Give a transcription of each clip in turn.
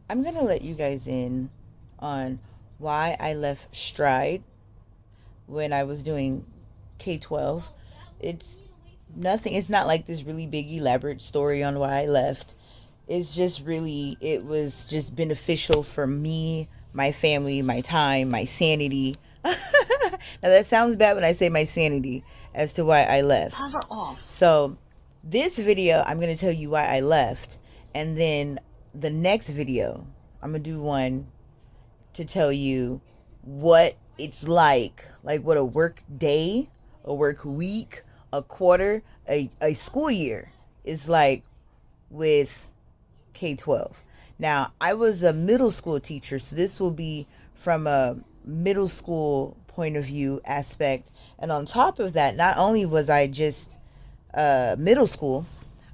I'm going to let you guys in on why I left Stride when I was doing K12. It's nothing, it's not like this really big, elaborate story on why I left. It's just really, it was just beneficial for me, my family, my time, my sanity. Now, that sounds bad when I say my sanity as to why I left. Power off. So, this video, I'm going to tell you why I left. And then the next video, I'm going to do one to tell you what it's like what a work day, a work week, a quarter, a school year is like with K12. Now, I was a middle school teacher, so this will be from a middle school point of view aspect. And on top of that, not only was I just middle school,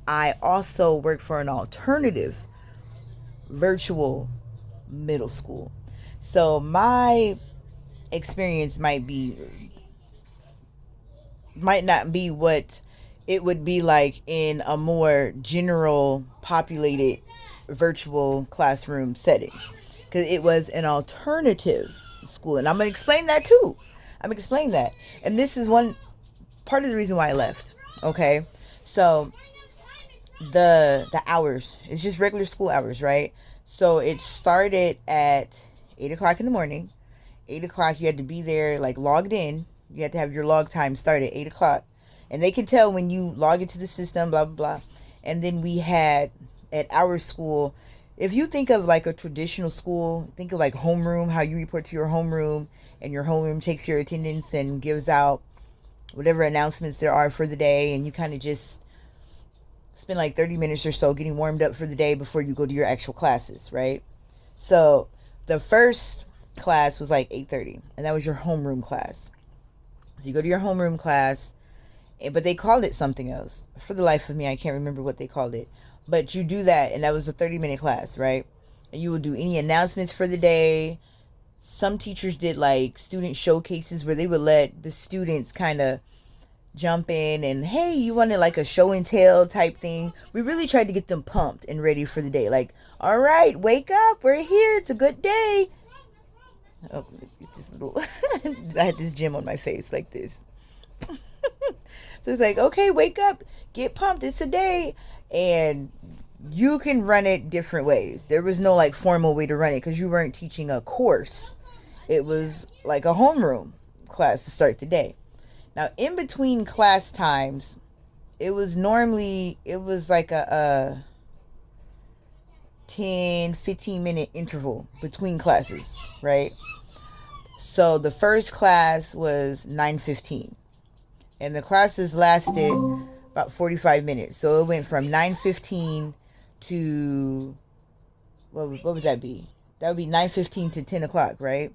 I also worked for an alternative virtual middle school. So my experience might not be what it would be like in a more general populated virtual classroom setting, because it was an alternative school, and I'm going to explain that too. I'm going to explain that. And this is one part of the reason why I left. Okay? So the hours, it's just regular school hours, right? So it started at 8 o'clock in the morning. 8 o'clock, you had to be there, like logged in. You had to have your log time start at 8 o'clock, and they can tell when you log into the system, blah blah blah. And then we had at our school, if you think of like a traditional school, think of like homeroom, how you report to your homeroom, and your homeroom takes your attendance and gives out whatever announcements there are for the day, and you kind of just spend like 30 minutes or so getting warmed up for the day before you go to your actual classes, right? So the first class was like 8:30, and that was your homeroom class. So you go to your homeroom class, but they called it something else. For the life of me, I can't remember what they called it. But you do that, and that was a 30-minute class, right? And you would do any announcements for the day. Some teachers did like student showcases where they would let the students kind of jump in and, hey, you wanted like a show and tell type thing. We really tried to get them pumped and ready for the day. Like, all right, wake up, we're here, it's a good day. Oh, this little I had this gem on my face like this. So it's like, okay, wake up, get pumped, it's a day. And you can run it different ways. There was no like formal way to run it because you weren't teaching a course. It was like a homeroom class to start the day. Now, in between class times, it was like a 10-15 minute interval between classes, right? So the first class was 9:15, and the classes lasted about 45 minutes. So it went from 9:15 to, what would that be? That would be 9:15 to 10 o'clock, right?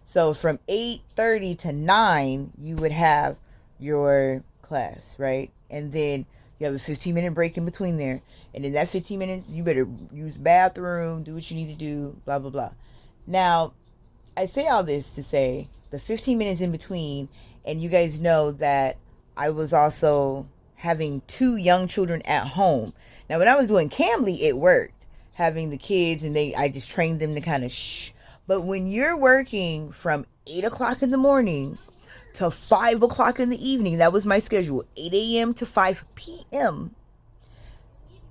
So from 8:30 to 9, you would have your class, right? And then you have a 15-minute break in between there. And in that 15 minutes, you better use the bathroom, do what you need to do, blah, blah, blah. Now, I say all this to say the 15 minutes in between, and you guys know that I was also having 2 young children at home. Now, when I was doing Cambly, it worked. Having the kids, and I just trained them to kind of shh. But when you're working from 8 o'clock in the morning to 5 o'clock in the evening, that was my schedule, 8 a.m. to 5 p.m.,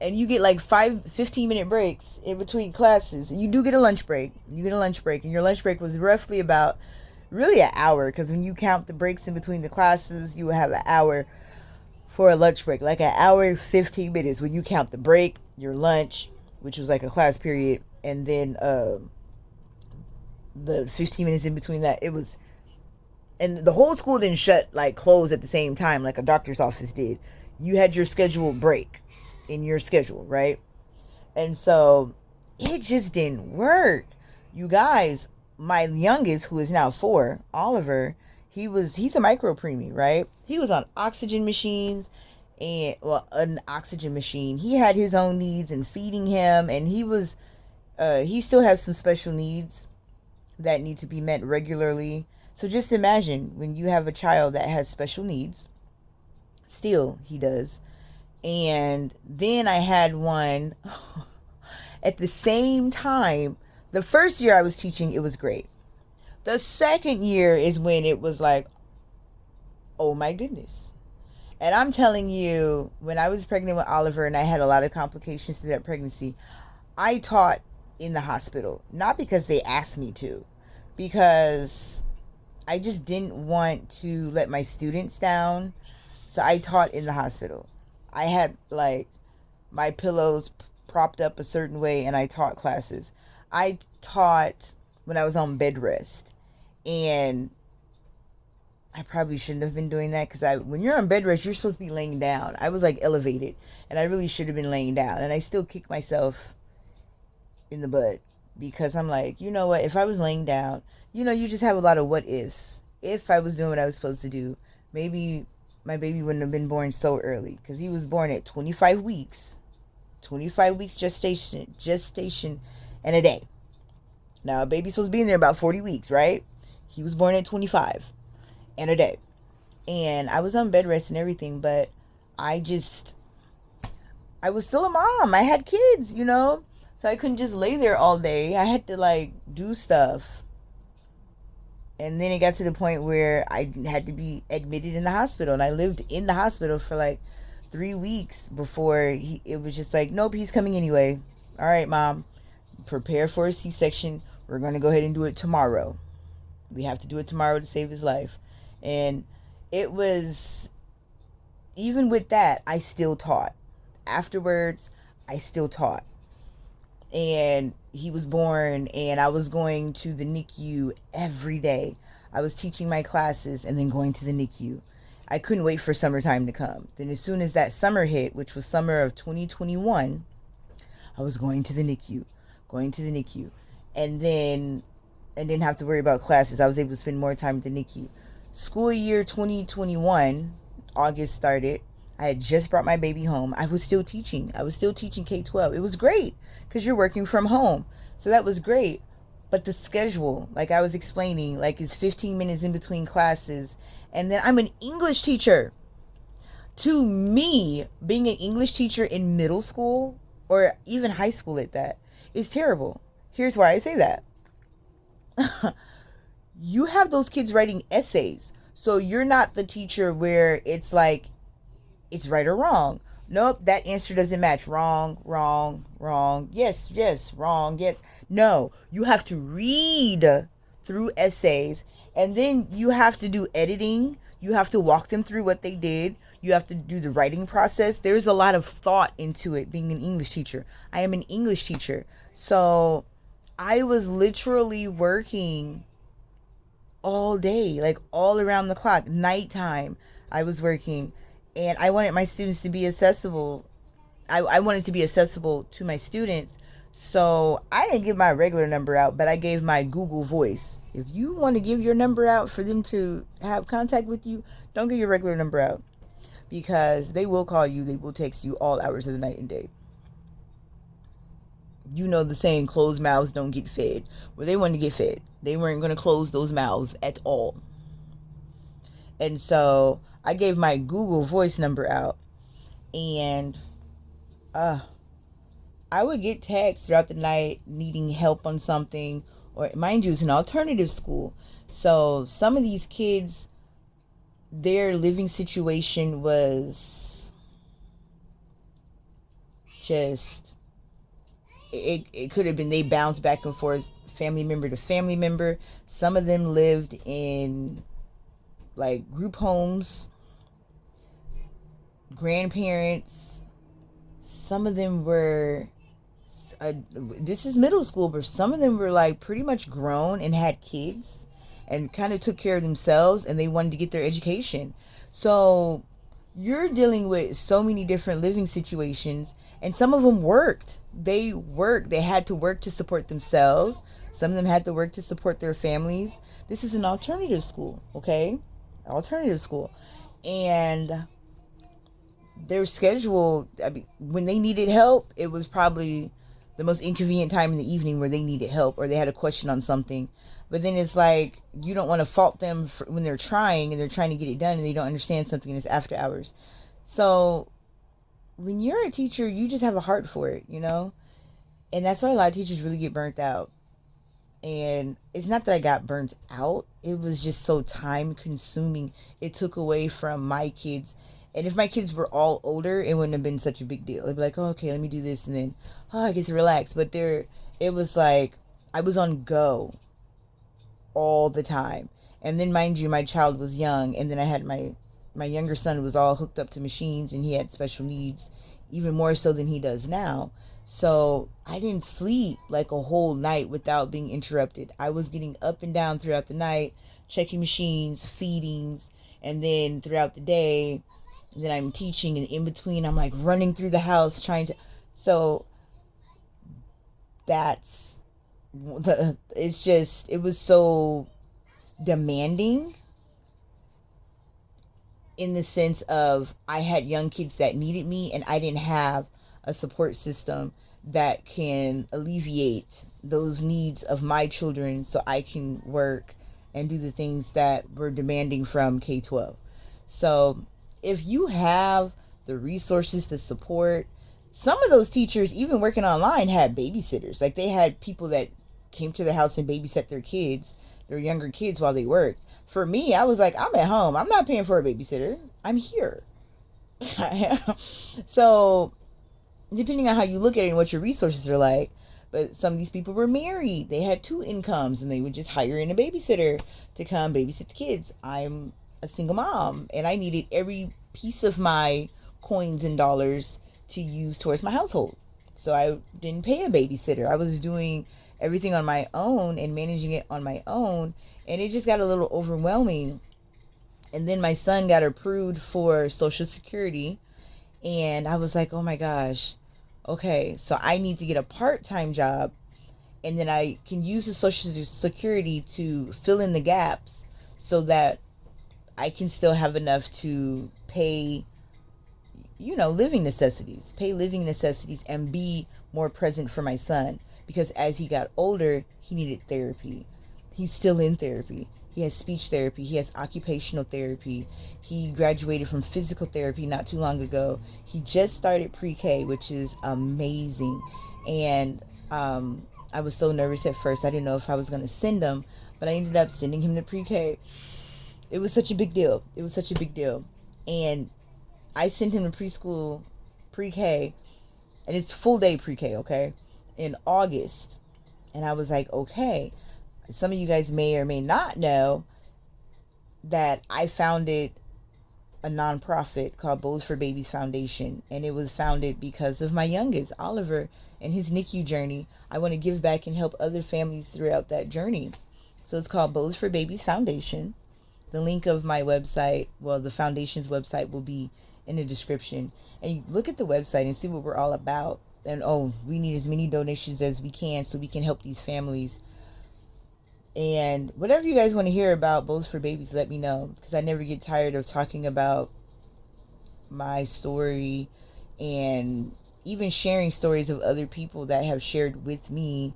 and you get like 15-minute breaks in between classes. And you do get a lunch break. You get a lunch break, and your lunch break was roughly about really an hour, because when you count the breaks in between the classes, you will have an hour for a lunch break, like an hour 15 minutes when you count the break, your lunch, which was like a class period, and then the 15 minutes in between that. It was, and the whole school didn't close at the same time like a doctor's office did. You had your scheduled break in your schedule, right? And so it just didn't work. You guys, my youngest, who is now 4, Oliver, he's a micro preemie, right? He was on oxygen machines, and an oxygen machine. He had his own needs and feeding him, and he still has some special needs that need to be met regularly. So just imagine when you have a child that has special needs, still he does. And then I had one At the same time, the first year I was teaching, it was great. The second year is when it was like, oh my goodness. And I'm telling you, when I was pregnant with Oliver and I had a lot of complications through that pregnancy, I taught in the hospital. Not because they asked me to, because I just didn't want to let my students down. So I taught in the hospital. I had like my pillows propped up a certain way and I taught classes. I taught when I was on bed rest. And I probably shouldn't have been doing that because when you're on bed rest, you're supposed to be laying down. I was like elevated and I really should have been laying down. And I still kick myself in the butt because I'm like, you know what? If I was laying down, you just have a lot of what ifs. If I was doing what I was supposed to do, maybe my baby wouldn't have been born so early because he was born at 25 weeks. 25 weeks gestation and a day. Now, a baby's supposed to be in there about 40 weeks, right? He was born at 25 and a day. And I was on bed rest and everything, but I was still a mom. I had kids, So I couldn't just lay there all day. I had to do stuff. And then it got to the point where I had to be admitted in the hospital. And I lived in the hospital for 3 weeks before it was just like, nope, he's coming anyway. All right, mom, prepare for a C-section. We're going to go ahead and do it tomorrow. We have to do it tomorrow to save his life. And it was, even with that, I still taught. Afterwards, I still taught. And he was born and I was going to the NICU every day. I was teaching my classes and then going to the NICU. I couldn't wait for summertime to come. Then as soon as that summer hit, which was summer of 2021, I was going to the NICU. And then I didn't have to worry about classes. I was able to spend more time at the NICU. School year 2021, August started. I had just brought my baby home. I was still teaching. K12. It was great because you're working from home. So that was great. But the schedule, like I was explaining, it's 15 minutes in between classes. And then I'm an English teacher. To me, being an English teacher in middle school or even high school at that is terrible. Here's why I say that. You have those kids writing essays. So you're not the teacher where it's like, it's right or wrong. Nope, that answer doesn't match. Wrong. Yes, wrong, yes. No, you have to read through essays and then you have to do editing. You have to walk them through what they did. You have to do the writing process. There's a lot of thought into it being an English teacher. I am an English teacher. So I was literally working all day, all around the clock. Nighttime, I was working. And I wanted my students to be accessible. I wanted to be accessible to my students. So I didn't give my regular number out, but I gave my Google Voice. If you want to give your number out for them to have contact with you, don't give your regular number out. Because they will call you, they will text you all hours of the night and day. You know the saying, closed mouths don't get fed. Well, they wanted to get fed. They weren't going to close those mouths at all. And so I gave my Google Voice number out, and I would get texts throughout the night needing help on something, or mind you, it's an alternative school. So some of these kids, their living situation was just, it could have been they bounced back and forth, family member to family member. Some of them lived in group homes, grandparents. Some of them were, this is middle school, but some of them were pretty much grown and had kids and kind of took care of themselves and they wanted to get their education. So you're dealing with so many different living situations, and some of them worked. They had to work to support themselves. Some of them had to work to support their families. This is an alternative school, okay? Alternative school. And their schedule, when they needed help, it was probably the most inconvenient time in the evening where they needed help or they had a question on something. But then it's you don't want to fault them when they're trying and they're trying to get it done and they don't understand something and it's after hours. So when you're a teacher, you just have a heart for it, And that's why a lot of teachers really get burnt out. And it's not that I got burnt out, it was just so time consuming. It took away from my kids. And if my kids were all older, it wouldn't have been such a big deal. It'd be like, oh, okay, let me do this, and then, oh, I get to relax. But it was like I was on go all the time. And then, mind you, my child was young, and then I had my younger son was all hooked up to machines, and he had special needs, even more so than he does now. So I didn't sleep like a whole night without being interrupted. I was getting up and down throughout the night, checking machines, feedings, and then throughout the day, then I'm teaching, and in between, I'm like running through the house trying to. So that's it's just, it was so demanding in the sense of I had young kids that needed me, and I didn't have a support system that can alleviate those needs of my children so I can work and do the things that were demanding from K-12. So if you have the resources, the support, some of those teachers, even working online, had babysitters. Like, they had people that came to their house and babysat their kids, their younger kids, while they worked. For me, I was like, I'm at home. I'm not paying for a babysitter. I'm here. So, depending on how you look at it and what your resources are like, but some of these people were married. They had two incomes, and they would just hire in a babysitter to come babysit the kids. I'm a single mom, and I needed every piece of my coins and dollars to use towards my household. So I didn't pay a babysitter. I was doing everything on my own and managing it on my own, and it just got a little overwhelming. And then my son got approved for Social Security, and I was like, oh my gosh, okay, so I need to get a part-time job, and then I can use the Social Security to fill in the gaps so that I can still have enough to pay, living necessities, and be more present for my son. Because as he got older, he needed therapy. He's still in therapy. He has speech therapy. He has occupational therapy. He graduated from physical therapy not too long ago. He just started pre-K, which is amazing. And I was so nervous at first. I didn't know if I was going to send him, but I ended up sending him to pre-K. It was such a big deal. And I sent him to preschool, pre-K, and it's full day pre-K, okay, in August. And I was like, okay, some of you guys may or may not know that I founded a nonprofit called Bowls for Babies Foundation, and it was founded because of my youngest, Oliver, and his NICU journey. I want to give back and help other families throughout that journey. So it's called Bowls for Babies Foundation. The link of my website, well, the foundation's website, will be in the description. And you look at the website and see what we're all about. And we need as many donations as we can so we can help these families. And whatever you guys want to hear about Bowls for Babies, let me know, because I never get tired of talking about my story and even sharing stories of other people that have shared with me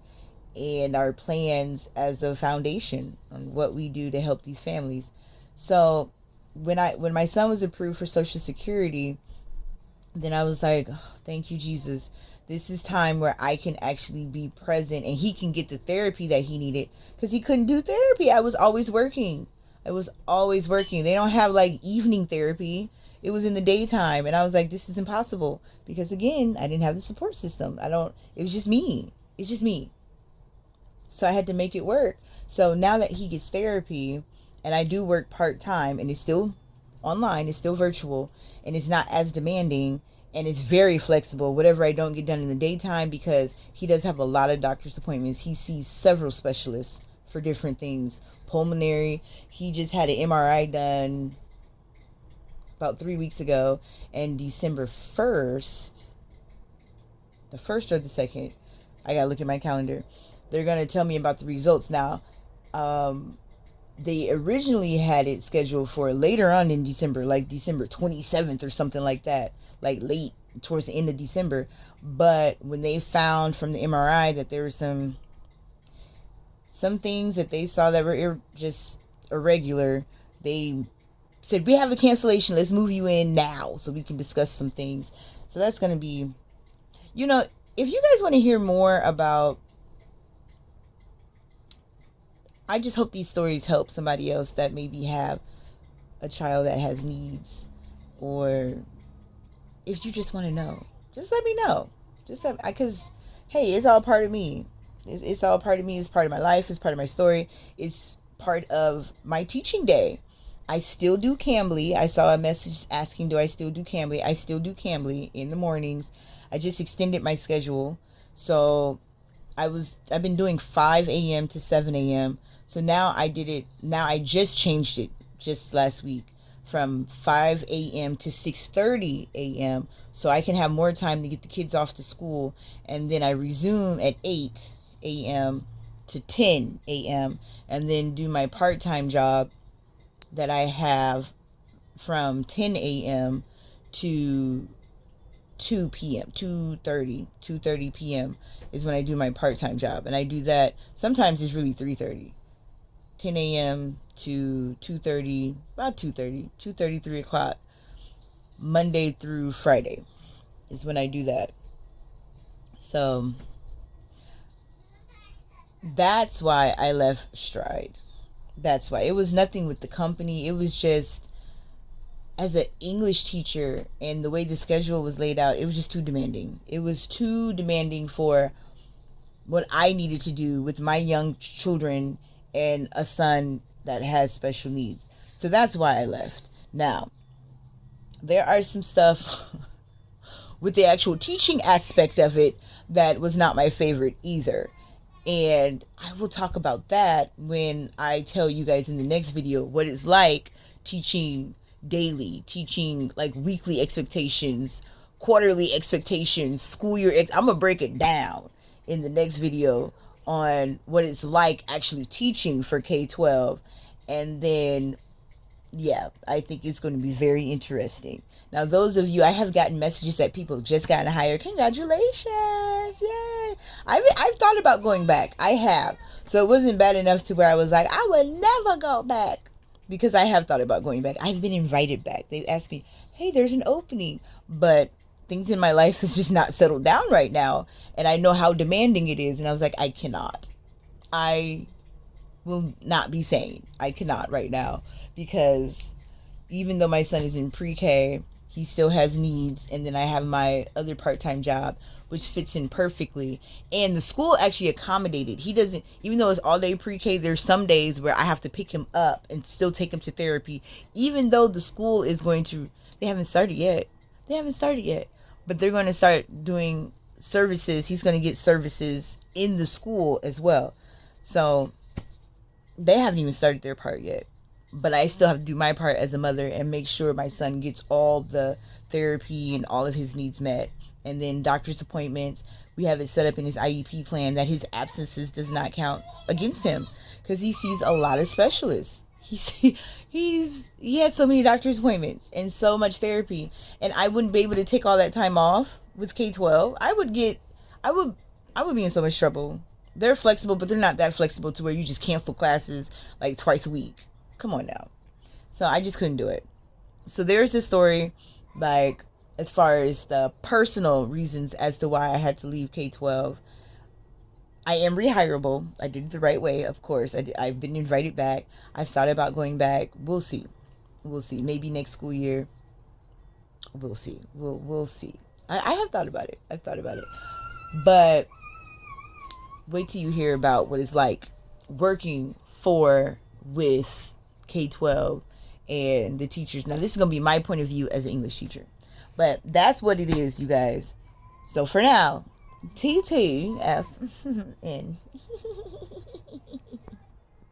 and our plans as a foundation on what we do to help these families. So when my son was approved for Social Security, then I was like, oh, thank you, Jesus. This is time where I can actually be present and he can get the therapy that he needed, because he couldn't do therapy. I was always working. They don't have like evening therapy. It was in the daytime. And I was like, this is impossible, because again, I didn't have the support system. It was just me. It's just me. So I had to make it work. So now that he gets therapy, and I do work part-time, and it's still online, it's still virtual, and it's not as demanding, and it's very flexible, whatever I don't get done in the daytime, because he does have a lot of doctor's appointments. He sees several specialists for different things. Pulmonary, he just had an MRI done about 3 weeks ago, and December 1st, the 1st or the 2nd, I gotta look at my calendar, they're gonna tell me about the results. Now, they originally had it scheduled for later on in December, like December 27th or something like that, like late towards the end of December. But when they found from the MRI that there were some things that they saw that were just irregular, they said, we have a cancellation, let's move you in now so we can discuss some things. So that's going to be, if you guys want to hear more about, I just hope these stories help somebody else that maybe have a child that has needs, or if you just want to know, just let me know. Just because, hey, it's all part of me. It's all part of me. It's part of my life. It's part of my story. It's part of my teaching day. I still do Cambly. I saw a message asking, do I still do Cambly? I still do Cambly in the mornings. I just extended my schedule. So I've been doing 5 a.m. to 7 a.m. So now I just changed it just last week from 5 a.m. to 6:30 a.m. so I can have more time to get the kids off to school, and then I resume at 8 a.m. to 10 a.m. and then do my part-time job that I have from 10 a.m. to 2 p.m. 2:30 p.m. is when I do my part-time job, and I do that sometimes it's really 3:30, 10 a.m. to 2:30, about 2:30, 3 o'clock, Monday through Friday is when I do that. So that's why I left Stride. That's why. It was nothing with the company. It was just, as an English teacher and the way the schedule was laid out, it was just too demanding. It was too demanding for what I needed to do with my young children and a son that has special needs. So that's why I left. Now, there are some stuff with the actual teaching aspect of it that was not my favorite either. And I will talk about that when I tell you guys in the next video what it's like teaching daily, teaching like weekly expectations, quarterly expectations, school year. I'm going to break it down in the next video on what it's like actually teaching for K12. And then, yeah, I think it's going to be very interesting. Now, those of you, I have gotten messages that people have just gotten hired. Congratulations. Yay. I've thought about going back. I have. So it wasn't bad enough to where I was like, I would never go back. Because I have thought about going back. I've been invited back. They've asked me, hey, there's an opening. But things in my life is just not settled down right now. And I know how demanding it is. And I was like, I cannot. I will not be sane. I cannot right now. Because even though my son is in pre-K, he still has needs. And then I have my other part-time job, which fits in perfectly. And the school actually accommodated. He doesn't, even though it's all day pre-K, there's some days where I have to pick him up and still take him to therapy. Even though the school is going to, they haven't started yet. But they're going to start doing services. He's going to get services in the school as well. So they haven't even started their part yet. But I still have to do my part as a mother and make sure my son gets all the therapy and all of his needs met. And then doctor's appointments. We have it set up in his IEP plan that his absences does not count against him because he sees a lot of specialists. He has so many doctor's appointments and so much therapy, and I wouldn't be able to take all that time off with K12. I would be in so much trouble. They're flexible, but they're not that flexible to where you just cancel classes like twice a week. Come on now. So I just couldn't do it. So there's this story, like, as far as the personal reasons as to why I had to leave K12. I am rehireable. I did it the right way, of course. I've been invited back. I've thought about going back. We'll see. Maybe next school year. We'll see. We'll see. I have thought about it. But wait till you hear about what it's like working with K12 and the teachers. Now, this is going to be my point of view as an English teacher. But that's what it is, you guys. So for now, TTFN.